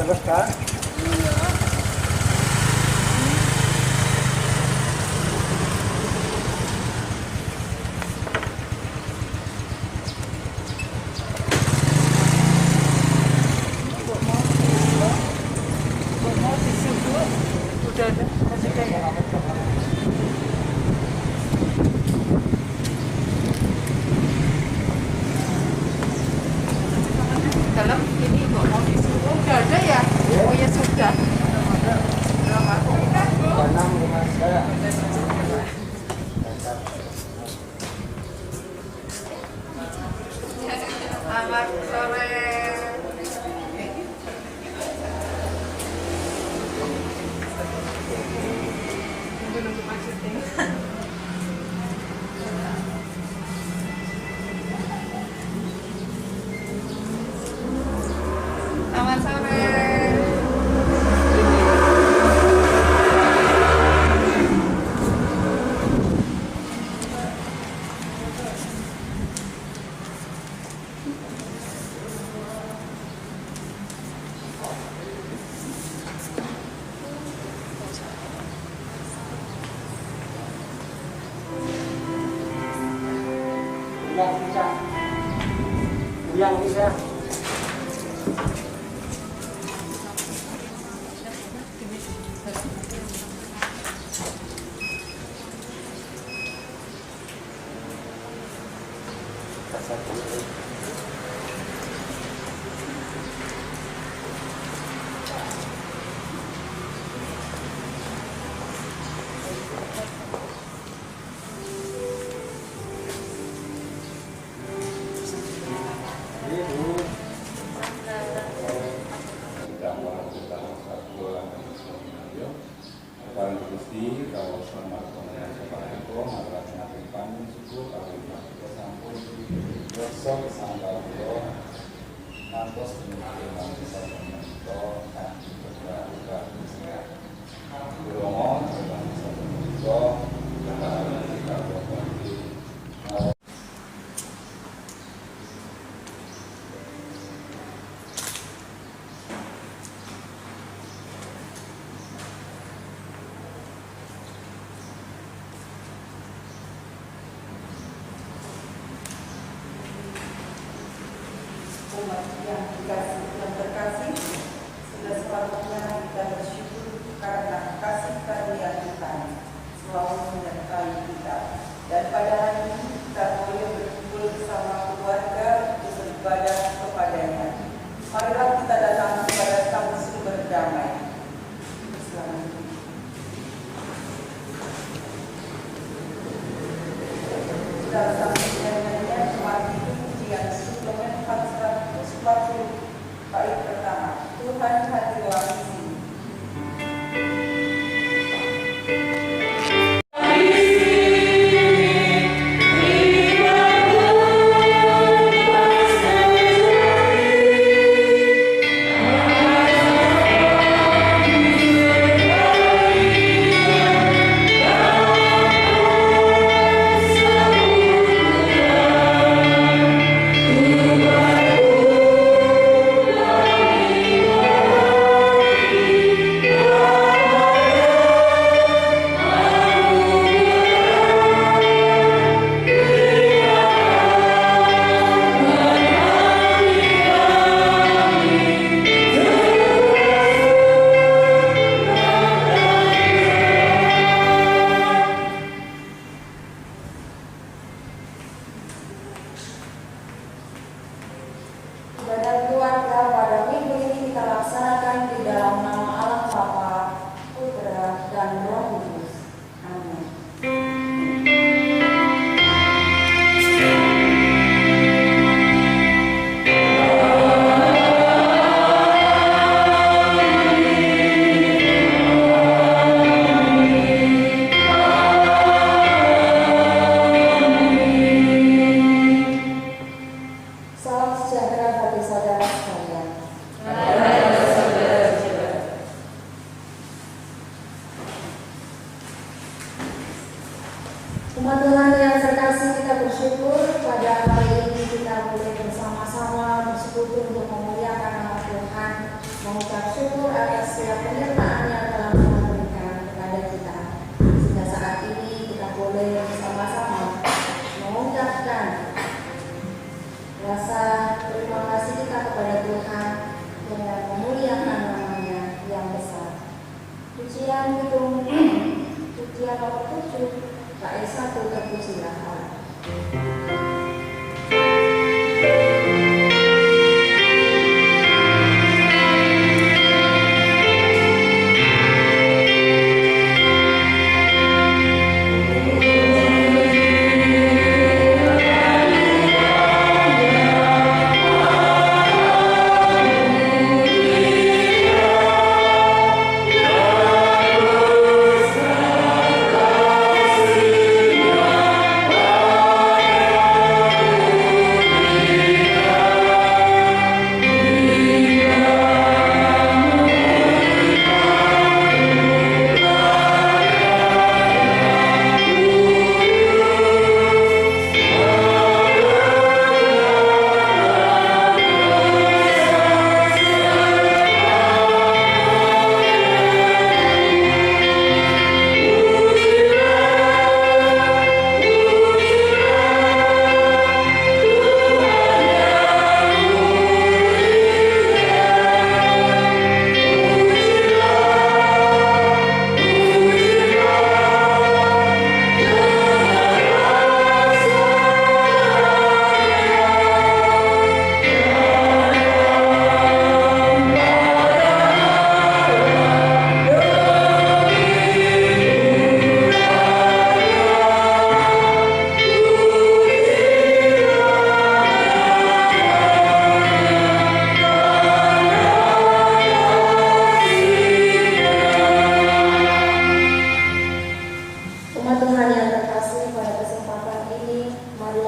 bagus kan? Udah ada, masih kayak dalam ini kok mau disuruh udah ada ya? Oh ya sudah. Tanam rumah saya. Selamat sore. Nunggu maksudnya. Selamat sore. Yang bisa. Umat yang terkasih, sudah sepatutnya kita bersyukur karena kasih karunia Tuhan selalu menyertai kita. Dan pada hari ini kita boleh berkumpul bersama keluarga untuk beribadah kepadanya. Marilah kita datang kepada Sang Sumber Damai. Kita sampai mari ujian suplemen 440 bait pertama. Tuhan hadirlah di sini. Di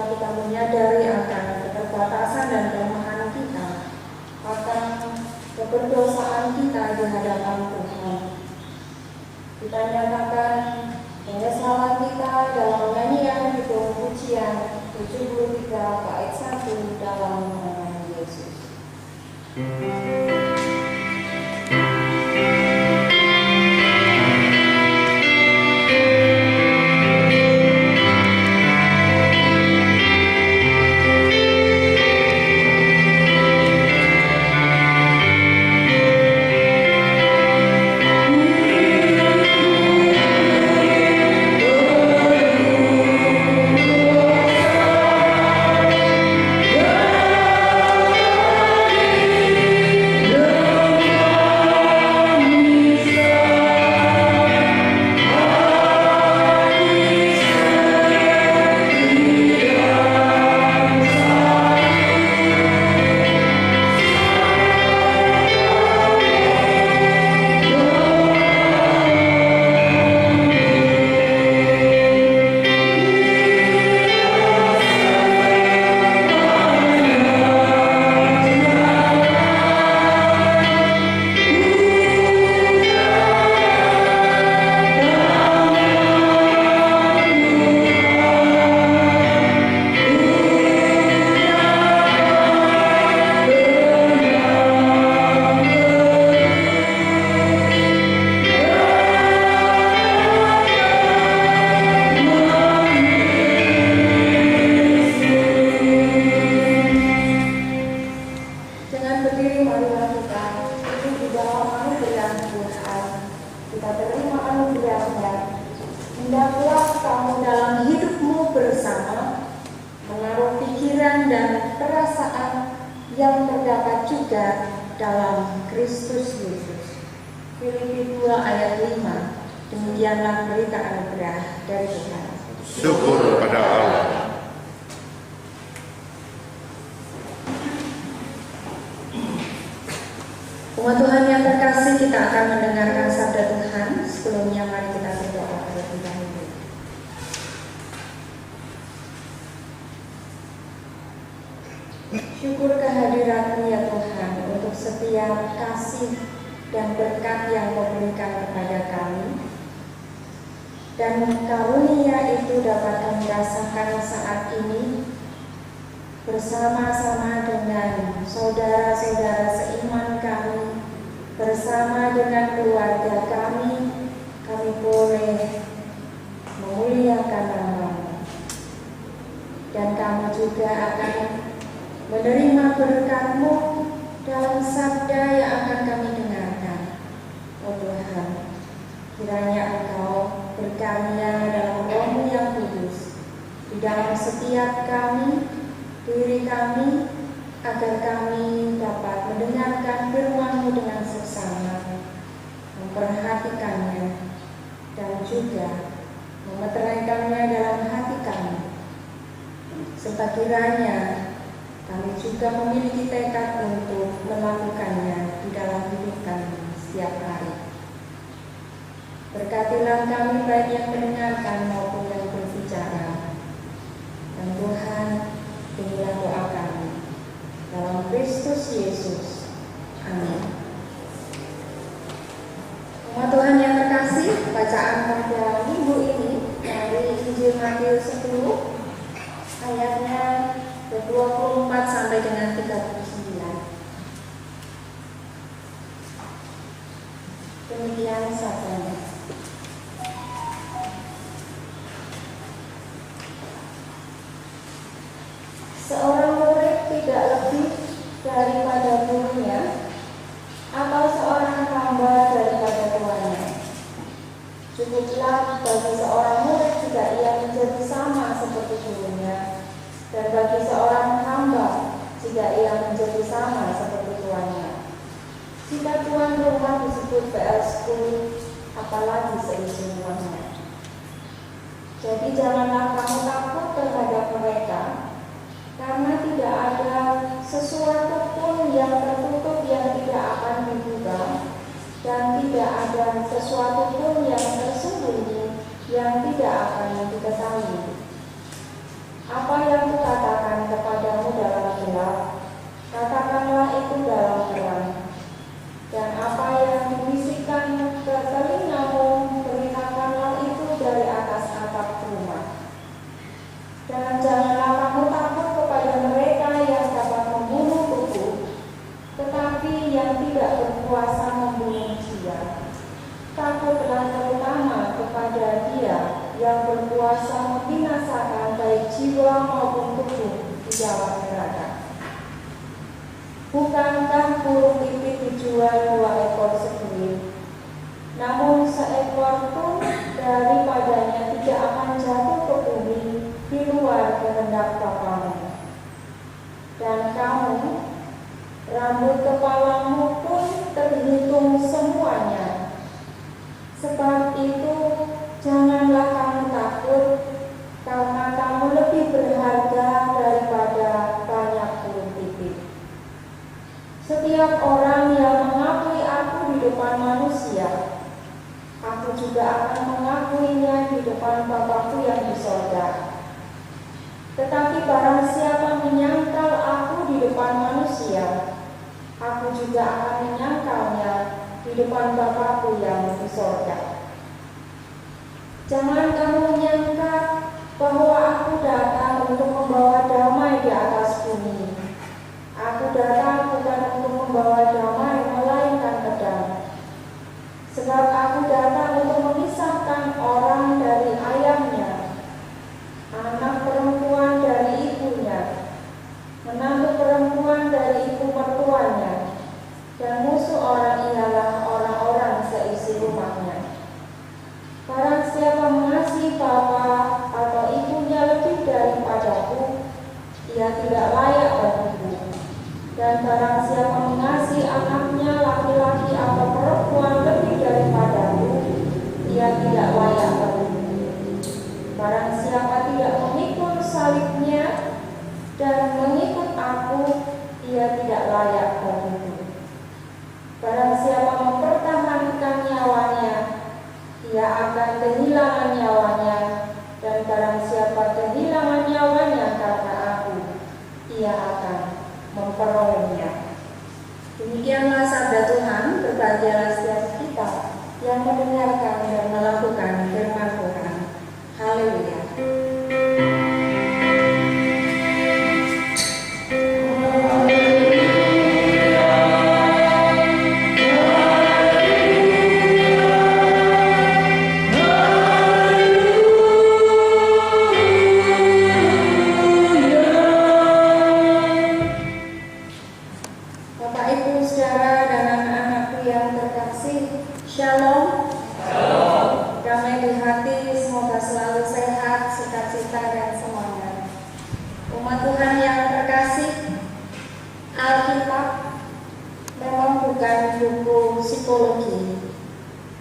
setelah kita menyadari akan keterbatasan dan kelemahan kita, akan keberdosaan kita di hadapan Tuhan, kita nyatakan penyesalan kita dalam nyanyian judul pujian 73 bait 1 dalam nama Yesus. Umat Tuhan yang terkasih, kita akan mendengarkan sabda Tuhan. Sebelumnya mari kita berdoa terlebih dahulu. Syukur kehadirat-Mu ya Tuhan untuk setiap kasih dan berkat yang Kau berikan kepada kami. Dan karunia itu dapat kami rasakan saat ini bersama-sama dengan saudara-saudara seiman kami, bersama dengan keluarga kami boleh memuliakan nama-Mu. Dan kami juga akan menerima berkat-Mu dalam sabda yang akan kami dengarkan. Oh Tuhan, kiranya Engkau berkarya dalam Roh-Mu yang kudus di dalam setiap kami, diri kami, agar kami dapat mendengarkan firman-Mu dengan seksama, memperhatikannya, dan juga memeteraikannya dalam hati kami. Serta kiranya kami juga memiliki tekad untuk melakukannya di dalam hidup kami setiap hari. Berkatilah kami baik yang mendengarkan maupun yang berbicara. Dan Tuhan, inilah doa kami dalam Kristus Yesus. Amin. Umat Tuhan yang terkasih, bacaan pada minggu ini dari Injil Matius 10 ayatnya 24 sampai dengan 39. Demikian sabdanya. Seorang murid tidak lebih daripada gurunya, atau seorang hamba daripada tuannya. Cukuplah bagi seorang murid jika ia menjadi sama seperti gurunya, dan bagi seorang hamba jika ia menjadi sama seperti tuannya. Jika tuan rumah disebut Beelzebul, apalagi seisi rumahnya. Jadi janganlah kamu takut terhadap mereka, karena tidak ada sesuatu pun yang tertutup yang tidak akan dibuka, dan tidak ada sesuatu pun yang tersembunyi yang tidak akan diketahui. Apa yang yang berkuasa membinasakan baik jiwa maupun tubuh di dalam neraka. Bukankah burung pipit dijual 2 ekor sebelit? Namun seekor pun daripadanya tidak akan jatuh ke bumi di luar kehendak Bapamu. Dan kamu, rambut kepalamu pun terhitung semuanya. Sebab itu janganlah kamu takut, karena kamu lebih berharga daripada banyak burung pipit. Setiap orang yang mengakui aku di depan manusia, aku juga akan mengakuinya di depan Bapa-Ku yang di sorga. Tetapi barang siapa menyangkal aku di depan manusia, aku juga akan menyangkalnya di depan Bapa-Ku yang di sorga. Jangan kamu menyangka bahwa aku datang untuk membawa damai di atas bumi. Aku datang bukan untuk membawa damai, melainkan pedang. Sebab aku datang untuk memisahkan orang dari ayahnya, anak perempuan dari ibunya, menantu perempuan dari ibu mertuanya, dan musuh orang ialah orang-orang seisi rumahnya. Barang siapa mengasihi bapa atau ibunya lebih daripadaku, ia tidak layak bagiku. Dan barang siapa mengasihi anaknya laki-laki atau perempuan lebih daripadaku, ia tidak layak bagiku. Barang siapa tidak memikul salibnya dan mengikut aku, ia tidak layak bagiku. Barang siapa mempertahankan nyawanya, ia akan kehilangan nyawanya, dan barang siapa kehilangan nyawanya karena aku, ia akan memperolehnya. Demikianlah sabda Tuhan. Berbahagialah setiap kita yang mendengarkan dan melakukan firman Tuhan. Haleluya. Bapak, Ibu, saudara, dan anak-anakku yang terkasih, Shalom. Damai di hati, semoga selalu sehat, sukacita, dan semangat. Umat Tuhan yang terkasih, Alkitab memang bukan buku psikologi,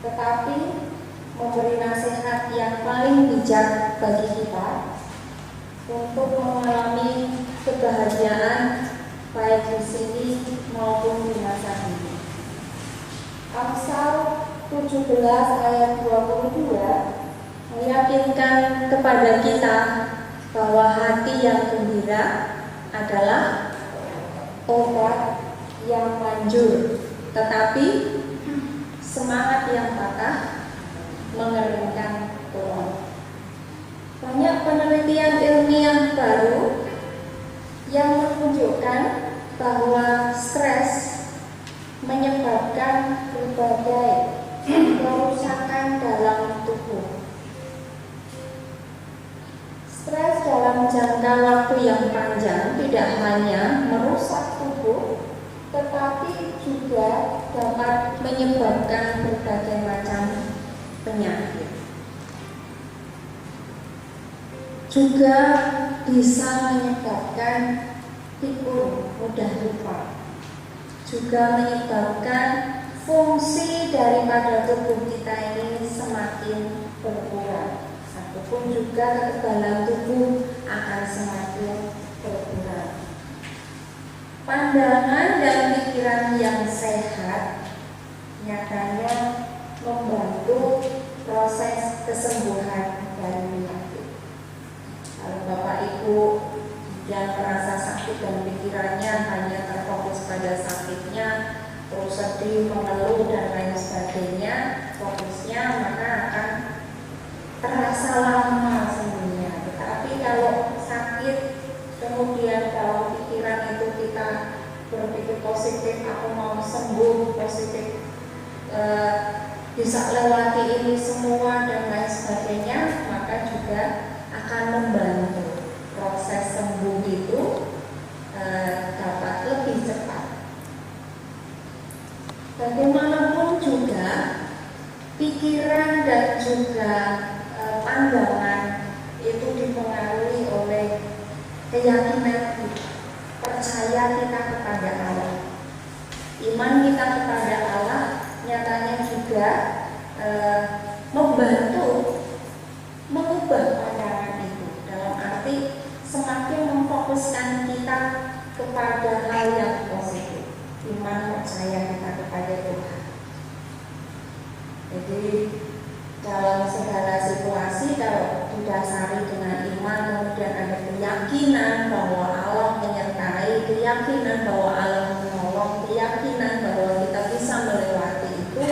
tetapi memberi nasihat yang paling bijak bagi kita untuk mengalami kebahagiaan baik di sini maupun di masa ini. Amsal 17 ayat 22 meyakinkan kepada kita bahwa hati yang gembira adalah obat yang manjur, tetapi semangat yang patah mengeringkan tulang. Banyak penelitian ilmiah baru yang menunjukkan bahwa stres menyebabkan berbagai kerusakan dalam tubuh. Stres dalam jangka waktu yang panjang tidak hanya merusak tubuh, tetapi juga dapat menyebabkan berbagai macam penyakit. Juga bisa menyebabkan pikun, mudah lupa. Juga menyebabkan fungsi daripada tubuh kita ini semakin berkurang. Ataupun juga kekebalan tubuh akan semakin berkurang. Pandangan dan pikiran yang sehat nyatanya membantu proses kesembuhan dari penyakit. Kalau Bapak Ibu yang merasa sakit dan pikirannya hanya terfokus pada sakitnya, terus sedih, mengeluh dan lain sebagainya, fokusnya maka akan terasa lama sembuhnya. Tetapi kalau sakit, kemudian dalam pikiran itu kita berpikir positif, aku mau sembuh, positif bisa lewati ini semua dan lain sebagainya, maka juga akan membantu proses sembuh itu dapat lebih cepat. Bagaimanapun juga pikiran dan juga pandangan itu dipengaruhi oleh keyakinan kita, percaya kita kepada Allah. Iman kita kepada Allah nyatanya juga membantu mengubah pandangan itu, dalam arti semakin memfokuskan kita kepada hal yang positif, iman percaya kita kepada Tuhan. Jadi dalam segala situasi kalau didasari dengan iman, kemudian ada keyakinan bahwa Allah menyertai, keyakinan bahwa Allah menolong, keyakinan bahwa kita bisa melewati itu,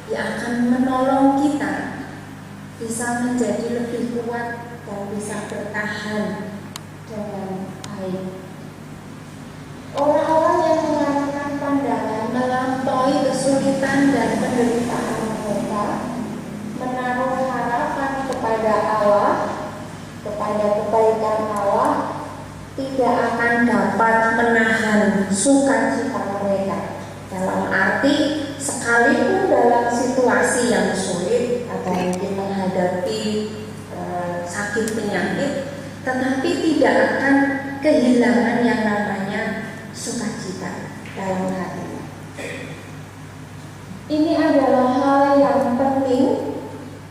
ya akan menolong kita bisa menjadi lebih kuat dan bisa bertahan dengan baik. Orang-orang yang mengarahkan pandangan melampaui kesulitan dan penderitaan mereka, menaruh harapan kepada Allah, kepada kebaikan Allah, tidak akan dapat menahan sukacita mereka. Dalam arti sekalipun dalam situasi yang sulit atau mungkin menghadapi sakit penyakit, tetapi tidak akan kehilangan yang namanya sukacita dalam hati. Ini adalah hal yang penting,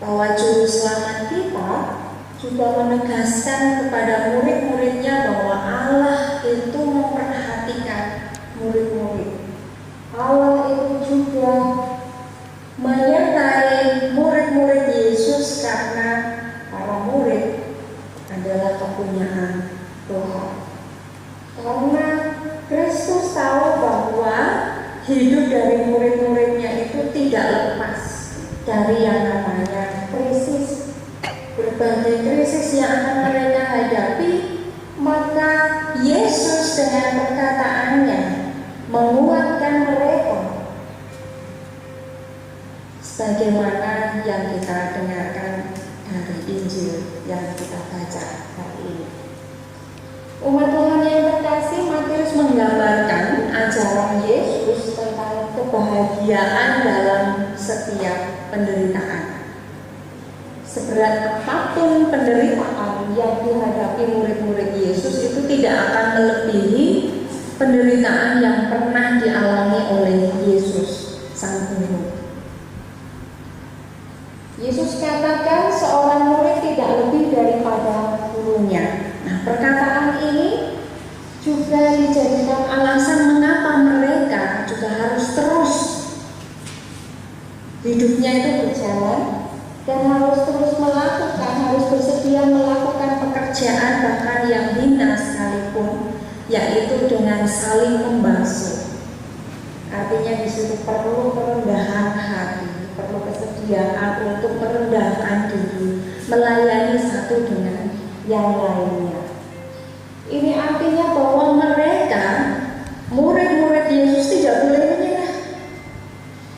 bahwa juru selamat kita juga menegaskan kepada murid-muridnya bahwa Allah itu memperhatikan murid-murid. Allah itu juga menyertai murid-murid Yesus karena para murid adalah kepunyaan Tuhan. Karena Kristus tahu bahwa hidup dari murid-muridnya itu tidak lepas dari yang namanya krisis, berbagai krisis yang akan mereka hadapi. Maka Yesus dengan perkataannya menguatkan mereka, sebagaimana yang kita dengarkan dari Injil yang kita baca hari ini. Umat Tuhan yang terkasih, Matius menggambarkan ajaran Yesus tentang kebahagiaan dalam setiap penderitaan. Seberat apapun penderitaan yang dihadapi murid-murid Yesus itu tidak akan melebihi penderitaan yang pernah dialami oleh Yesus Sang Guru. Yesus katakan seorang murid tidak lebih daripada gurunya. Nah, perkataan ini juga dijadikan alasan mengapa mereka juga harus terus hidupnya itu berjalan dan harus terus melakukan, harus bersedia melakukan pekerjaan bahkan yang hina sekalipun, yaitu dengan saling membasuh. Artinya di situ perlu kerendahan hati, perlu kesediaan untuk merendahkan diri, melayani satu dengan yang lainnya. Ini artinya bahwa mereka, murid-murid Yesus, tidak boleh menyerah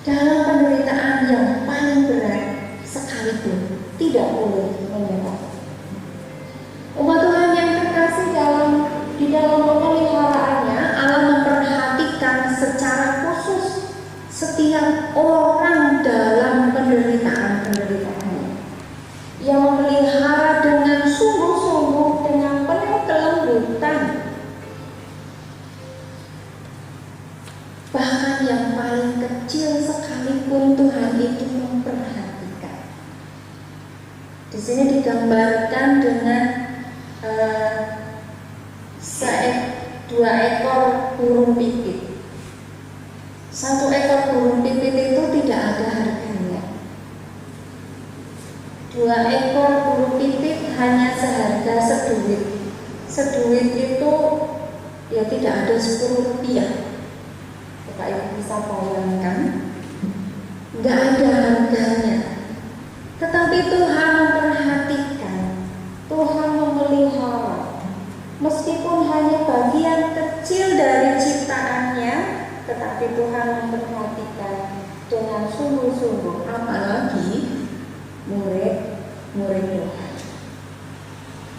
dalam penderitaan yang paling berat sekalipun, tidak boleh menyerah. Umat Tuhan yang terkasih, di dalam pemeliharaannya Allah memperhatikan secara khusus setiap orang dalam penderitaan-penderitaan. Yang memelihara dengan sungguh-sungguh, dengan penuh kelembutan. Bahkan yang paling kecil sekalipun Tuhan itu memperhatikan. Di sini digambarkan dengan dua ekor burung pipit. Satu ekor burung pipit itu tidak ada harganya. Dua ekor burung pipit hanya seharga seduit. Seduit itu ya tidak ada 10 rupiah. Bapak Ibu bisa bayangkan, nggak ada harganya. Tetapi Tuhan memperhatikan, Tuhan memelihara. Meskipun hanya bagian kecil dari ciptaannya, tetapi Tuhan memperhatikan dengan sungguh-sungguh, apalagi murid-murid Tuhan.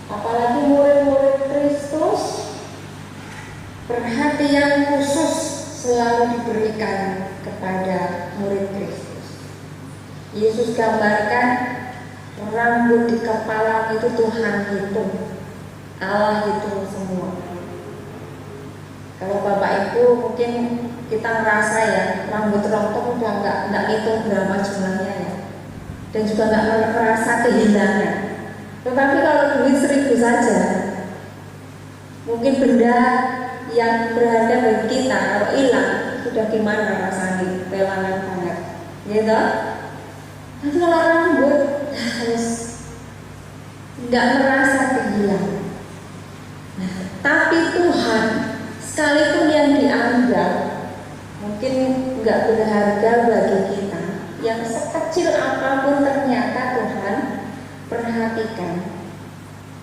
Apalagi murid-murid Kristus, perhatian khusus selalu diberikan kepada murid Kristus. Yesus gambarkan rambut di kepala itu Tuhan hitung, Allah hitung semua. Kalau Bapak Ibu mungkin kita ngerasa ya, rambut rontok udah nggak hitung berapa jumlahnya ya, dan juga nggak merasa kehilangan. Tetapi kalau duit 1.000 saja, mungkin benda yang berharga bagi kita kalau hilang, sudah gimana rasanya, kehilangan banget, gitu. Tapi kalau rambut harus nggak merasa kehilangan. Nah, tapi Tuhan, sekalipun yang dianggap mungkin nggak berharga bagi kita, yang sekecil apapun ternyata Tuhan perhatikan.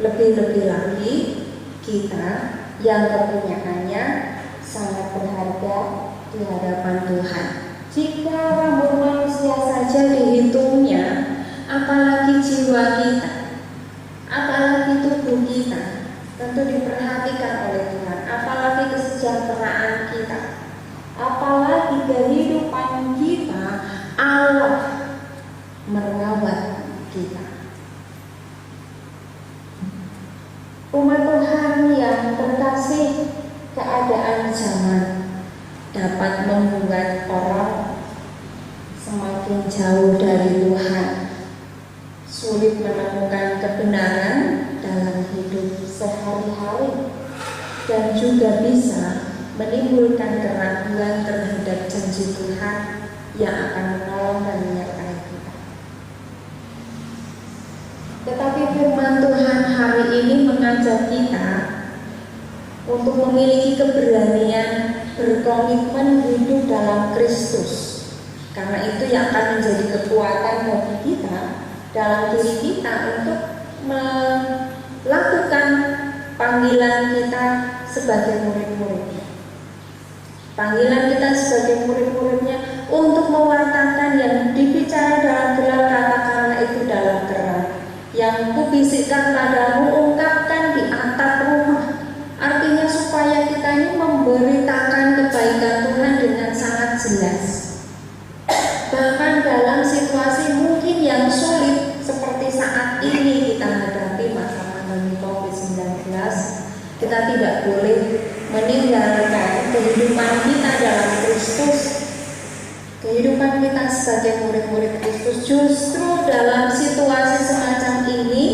Lebih-lebih lagi kita yang kepunyaannya sangat berharga di hadapan Tuhan. Jika rambut manusia saja dihitungnya, apalagi jiwa kita, apalagi tubuh kita, tentu diperhatikan oleh Tuhan. Apalagi kesejahteraan kita, apalagi kehidupan kita, Allah merawat kita. Umat Tuhan yang terkasih, keadaan zaman dapat membuat orang semakin jauh dari Tuhan, sulit menemukan kebenaran dalam hidup sehari-hari, dan juga bisa menimbulkan keraguan terhadap janji Tuhan yang akan menolong dan menyertai kita. Tetapi firman Tuhan hari ini mengajak kita untuk memiliki keberanian berkomitmen hidup dalam Kristus, karena itu yang akan menjadi kekuatan bagi kita dalam diri kita untuk melakukan panggilan kita sebagai murid-muridnya. Panggilan kita sebagai murid-muridnya untuk mewartakan yang dibicara dalam gelar katakanlah itu dalam terang, yang kubisikkan padamu ungkapkan di atap rumah. Artinya supaya kita ini memberitakan kebaikan Tuhan dengan sangat jelas. Bahkan dalam situasi mungkin yang sulit seperti saat ini kita hadapi masa pandemi COVID-19, kita tidak boleh meninggalkan kehidupan kita dalam Kristus. Kehidupan kita sebagai murid-murid Kristus justru dalam situasi semacam ini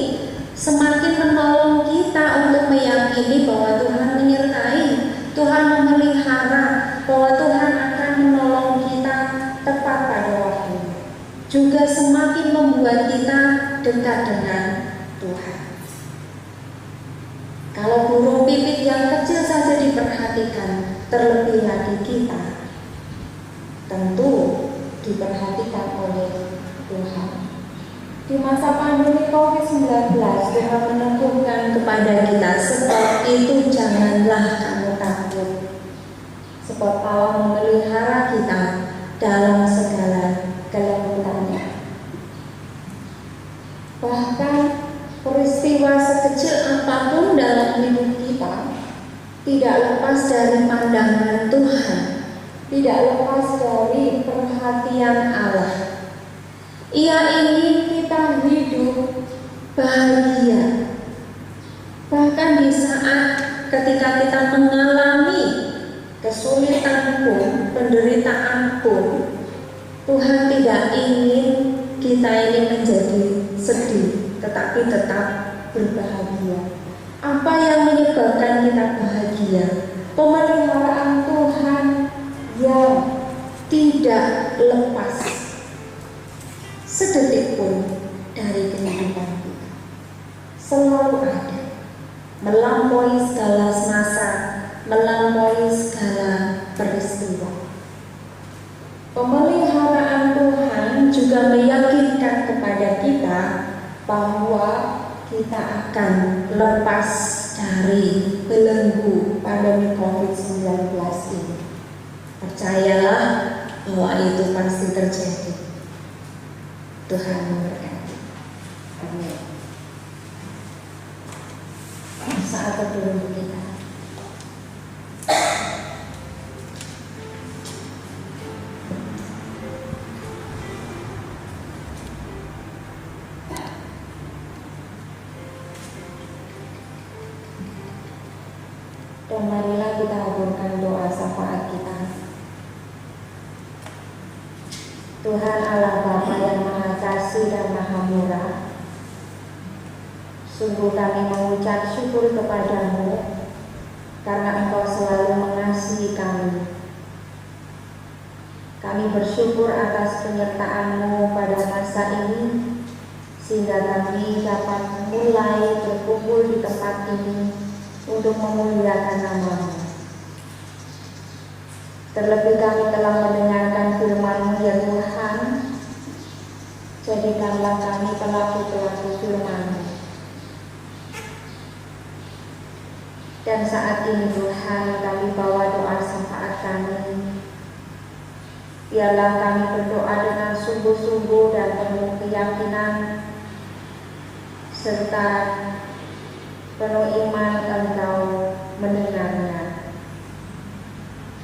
semakin menolong kita untuk meyakini bahwa Tuhan menyertai, Tuhan memelihara, bahwa Tuhan akan menolong kita tepat pada waktunya. Juga semakin membuat kita dekat dengan Tuhan. Kalau burung pipit yang kecil saja diperhatikan, terlebih lagi kita tentu diperhatikan oleh Tuhan. Di masa pandemi COVID-19, Tuhan meneguhkan kepada kita, sebab itu janganlah kamu takut, sebab Allah memelihara kita dalam segala kelembutannya. Bahkan peristiwa sekecil apapun dalam hidup kita tidak lepas dari pandangan Tuhan, tidak lepas dari perhatian Allah. Ia ingin kita hidup bahagia. Bahkan di saat ketika kita mengalami kesulitan pun, penderitaan pun, Tuhan tidak ingin kita ini menjadi sedih, tetapi tetap berbahagia. Apa yang menyebabkan kita bahagia? Pemeliharaan Tuhan yang tidak lepas sedetik pun dari kehidupan kita, selalu ada, melampaui segala masa, melampaui segala peristiwa. Pemeliharaan Tuhan juga meyakinkan kepada kita bahwa kita akan lepas dari belenggu pandemi COVID-19 ini. Percayalah, bahwa itu pasti terjadi. Tuhan memberkati. Amin. Saat teduh kita. Dan marilah kita haturkan doa syafaat kita. Tuhan Allah Bapa yang Maha Kasih dan Maha Murah, sungguh kami mengucap syukur kepadamu karena Engkau selalu mengasihi kami. Kami bersyukur atas penyertaan-Mu pada masa ini, sehingga kami dapat mulai berkumpul di tempat ini untuk memuliakan nama-Mu. Terlebih kami telah mendengarkan firman-Mu ya Tuhan. Jadikanlah kami pelaku-pelaku firman-Mu. Dan saat ini Tuhan, kami bawa doa syafaat kami. Biarlah kami berdoa dengan sungguh-sungguh dan penuh keyakinan serta penuh iman Engkau mendengarnya.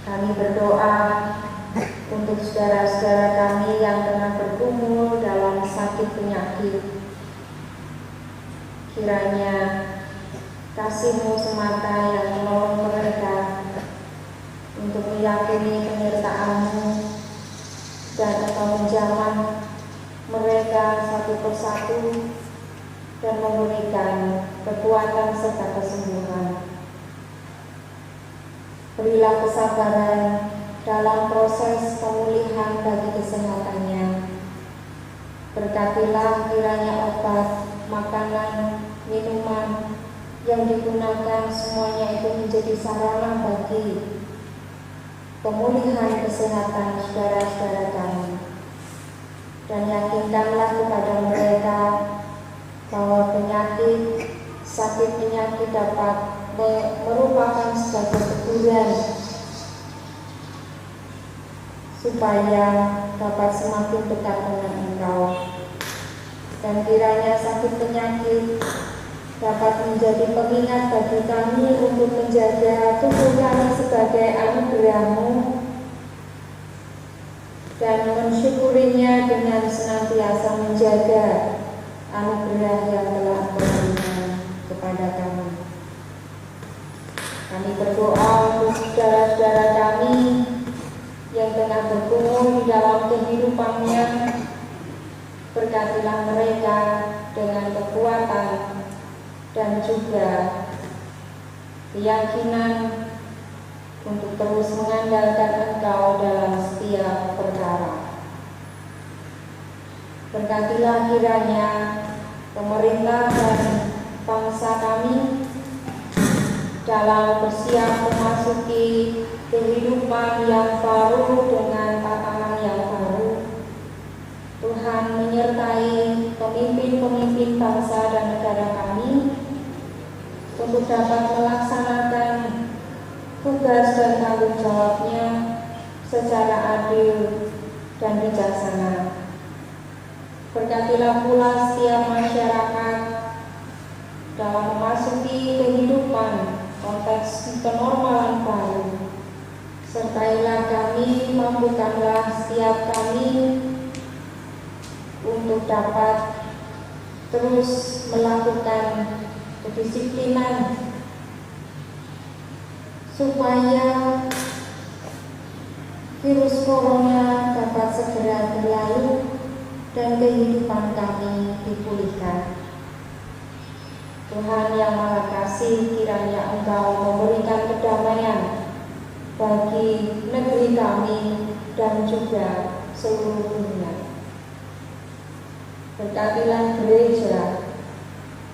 Kami berdoa untuk saudara-saudara kami yang tengah bergumul dalam sakit penyakit. Kiranya kasih-Mu semata yang menolong mereka untuk meyakini penyertaan-Mu dan Engkau menjamah mereka satu persatu dan memberikan kekuatan serta kesembuhan. Berilah kesabaran dalam proses pemulihan bagi kesehatannya. Berkatilah kiranya obat, makanan, minuman yang digunakan semuanya itu menjadi sarana bagi pemulihan kesehatan saudara-saudara kami. Dan yakinkanlah kepada mereka bahwa sakit penyakit dapat merupakan sebagai teguran supaya dapat semakin dekat dengan Engkau. Dan kiranya sakit penyakit dapat menjadi pengingat bagi kami untuk menjaga tubuh kami sebagai anugerah-Mu dan mensyukurinya dengan senantiasa menjaga anugerah yang telah Engkau berikan kepada kami. Kami berdoa untuk saudara-saudara kami yang tengah bergumul di dalam kehidupannya. Berkatilah mereka dengan kekuatan dan juga keyakinan untuk terus mengandalkan Engkau dalam setiap perkara. Berkatilah kiranya pemerintah dan bangsa kami dalam bersiap memasuki kehidupan yang baru dengan tatanan yang baru. Tuhan menyertai pemimpin-pemimpin bangsa dan negara kami untuk dapat melaksanakan tugas dan tanggung jawabnya secara adil dan bijaksana. Berkatilah pula setiap masyarakat dalam memasuki kehidupan konteks kenormalan baru. Sertailah kami, mampukanlah setiap kami untuk dapat terus melakukan kedisiplinan supaya virus corona dapat segera berlalu dan kehidupan kami dipulihkan. Tuhan yang Maha Kasih, kiranya Engkau memberikan kedamaian bagi negeri kami dan juga seluruh dunia. Berkatilah gereja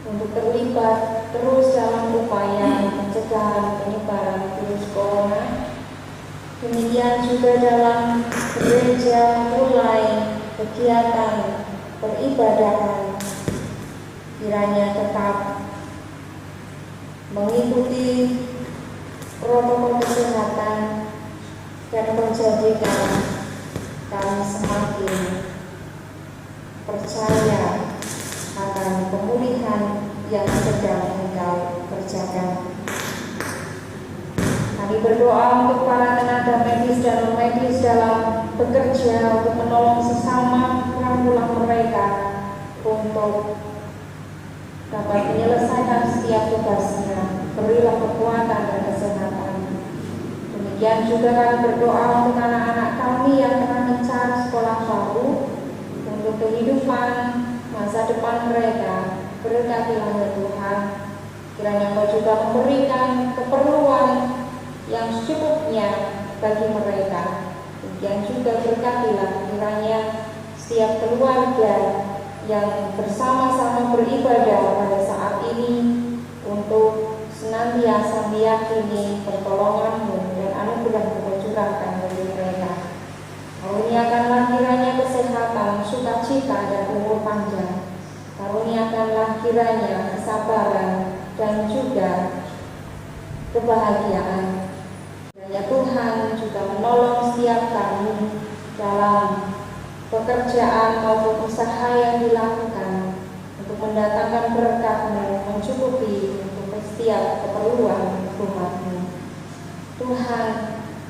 untuk terlibat terus dalam upaya pencegahan penyebaran virus corona. Demikian juga dalam gereja mulai kegiatan peribadahan, kiranya tetap mengikuti protokol kesehatan dan menjadikan percaya akan pemulihan yang sedang Engkau kerjakan. Kami berdoa untuk para tenaga medis dan non-medis dalam bekerja untuk menolong sesama pulang mereka untuk dapat menyelesaikan setiap tugasnya. Berilah kekuatan dan kesehatan. Demikian juga kami berdoa untuk anak-anak kami yang tengah mencari sekolah baru untuk kehidupan masa depan mereka. Berkatilah ya Tuhan. Kiranya Engkau juga memberikan keperluan yang secukupnya bagi mereka. Demikian juga berkatilah kiranya setiap keluarga yang bersama-sama beribadah pada saat ini untuk senantiasa meyakini pertolongan-Mu dan anugerah-Mu curahkan bagi mereka. Karuniakanlah kiranya kesehatan, sukacita dan umur panjang. Karuniakanlah kiranya kesabaran dan juga kebahagiaan. Ya Tuhan juga menolong setiap kami dalam pekerjaan maupun usaha yang dilakukan untuk mendatangkan berkat-Mu, mencukupi untuk setiap keperluan umat-Mu. Tuhan,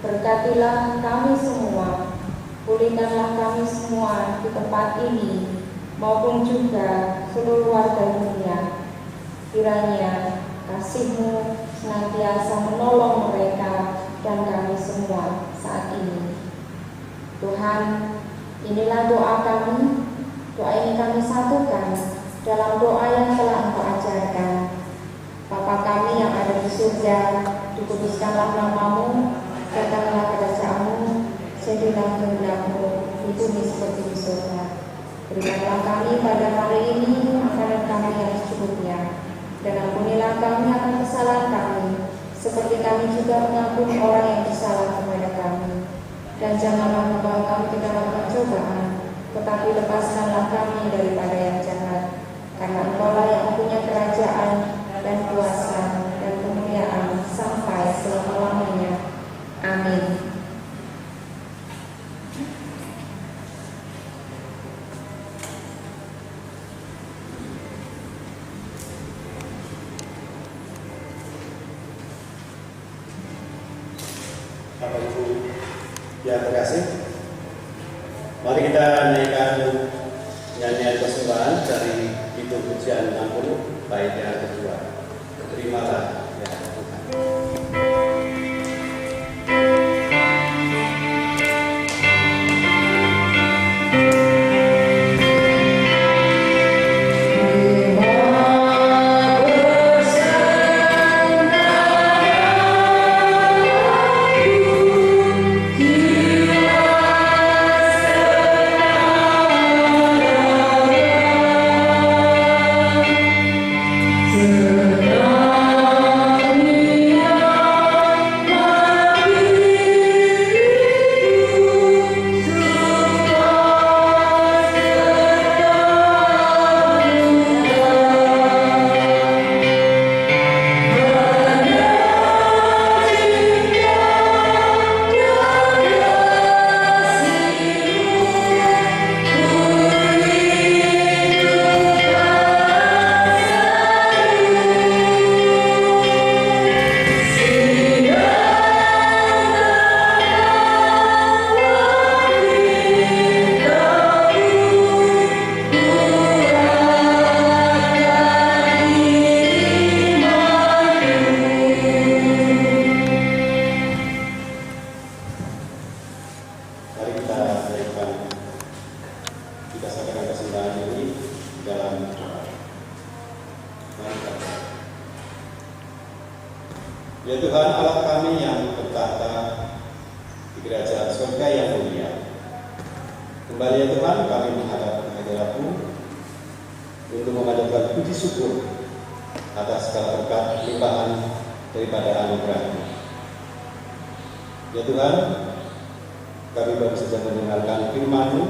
berkatilah kami semua, pulihkanlah kami semua di tempat ini maupun juga seluruh warga dunia. Kiranya kasih-Mu senantiasa menolong mereka dan kami semua saat ini. Tuhan, inilah doa kami. Doa ini kami satukan dalam doa yang telah Engkau ajarkan. Bapa kami yang ada di surga, dikuduskanlah nama-Mu, datanglah kerajaan-Mu, jadilah kehendak-Mu di bumi seperti di surga. Berikanlah kami pada hari ini makanan kami yang secukupnya, dan ampunilah kami akan kesalahan kami, seperti kami juga mengampuni orang yang bersalah kepada kami. Dan janganlah membawa kami ke dalam pencobaan, tetapi lepaskanlah kami daripada yang jahat. Karena Engkau-lah yang punya kerajaan dan kuasa dan kemuliaan sampai selama-lamanya. Amin. Bapak Ibu yang terkasih, mari kita naikkan nyanyian persembahan dari itu pujian 60 bait yang kedua. Terimalah ya Tuhan. Ya Tuhan Allah kami yang bertahta di kerajaan surga yang mulia, kembali ya Tuhan kami menghadap hadirat-Mu untuk mengaturkan puji syukur atas segala berkat limpahan daripada anugerah-Mu. Ya Tuhan, kami baru saja mendengarkan firman-Mu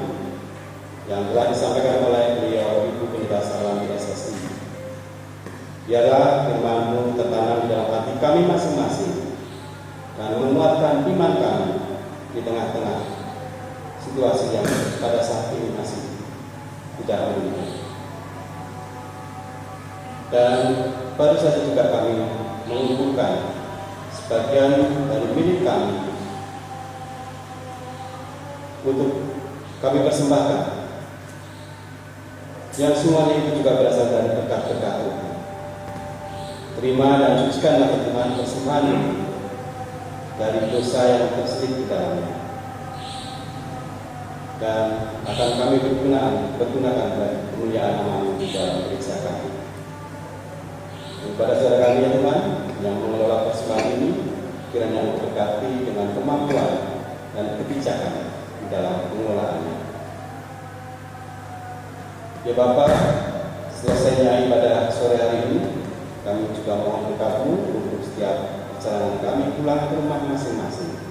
yang telah disampaikan oleh beliau Ibu Pendeta Salam SSI. Biarlah firman-Mu tertanam di dalam hati kami masing-masing dan menguatkan iman kami di tengah-tengah situasi yang pada saat ini masih didahului. Dan baru saja juga kami mengumpulkan sebagian dari milik kami untuk kami persembahkan, yang semuanya itu juga berasal dari berkat-berkat Tuhan. Terima dan sucikanlah Tuhan persembahan ini dari dosa yang terselip di dalamnya, dan akan kami pergunakan bagi kemuliaan nama-Mu di dalam gereja kami. Kepada saudara kami ya Tuhan yang mengelola persembahan ini, kiranya berkati dengan kemampuan dan kebijakan di dalam pengelolaannya. Ya Bapa, selesainya ibadah sore hari ini, kami juga mohon berkat-Mu untuk setiap perjalanan kami pulang ke rumah masing-masing.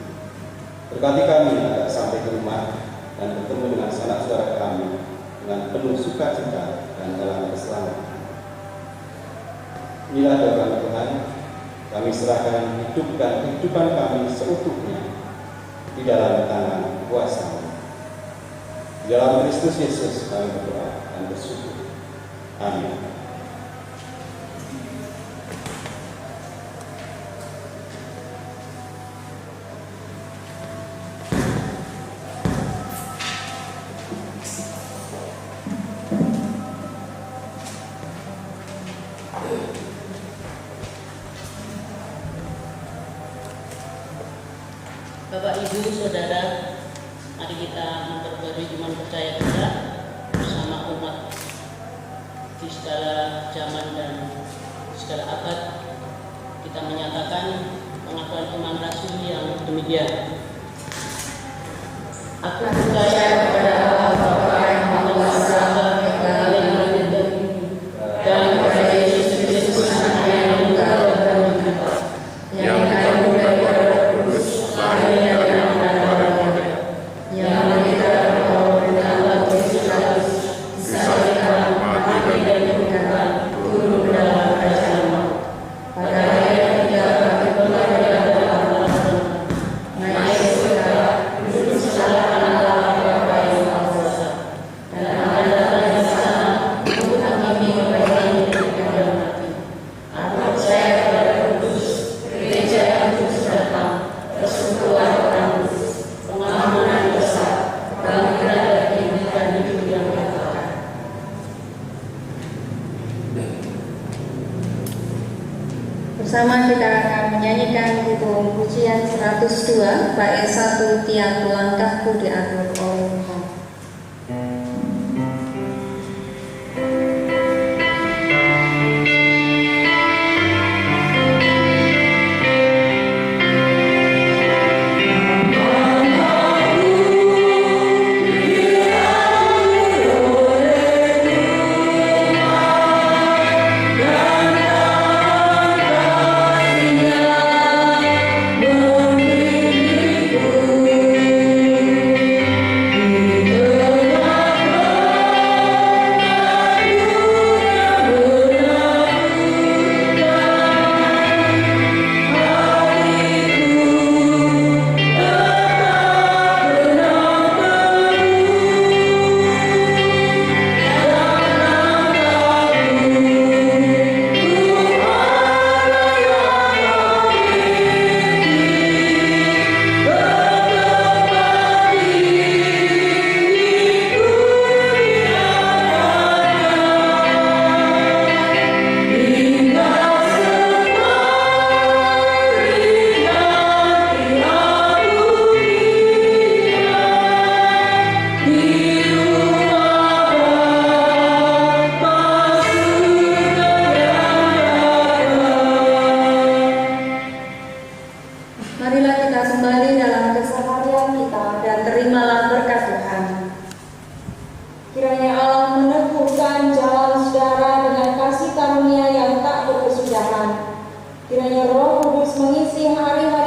Berkati kami agar sampai ke rumah dan bertemu dengan sanak saudara kami dengan penuh sukacita dan dalam keselamatan. Inilah doa kami Tuhan, kami serahkan hidup dan kehidupan kami seutuhnya di dalam tangan kuasa-Mu. Di dalam Kristus Yesus kami berdoa dan bersyukur. Amin. Bapak, Ibu, Saudara, mari kita memperbarui iman percaya kita bersama umat di segala zaman dan segala abad. Kita menyatakan pengakuan iman rasul yang demikian. Aku percaya kepada Allah Bapa yang Maha Kuasa, yang dan kepada Yesus Kristus Anaknya yang tunggal dan hidup, yang dikandung dari Roh Kudus, lahirnya dari Maria, yang menderita oleh Allah Kristus, disalibkan, mati dan dikuburkan, turun ke dalam kerajaan maut. Pada hari yang ketiga bangkit kembali dari antara orang, naik ke surga, duduk sebelah kanan Allah Bapa yang Maha Kuasa, dan akan datang di sana untuk menghakimi orang yang hidup dan mati. Aku percaya kepada Kudus, gereja yang kudus datang, persekutuan orang kudus, pengampunan dosa, kebangkitan dari dan hidup yang kekal. Bersama kita akan menyanyikan himne pujian 102 bait 1, tiap langkahku diatur oleh Tuhan. Marilah kita kembali dalam keseharian kita dan terimalah berkat Tuhan. Kiranya Allah meneguhkan jalan saudara dengan kasih karunia yang tak berkesudahan. Kiranya Roh Kudus mengisi hari-hari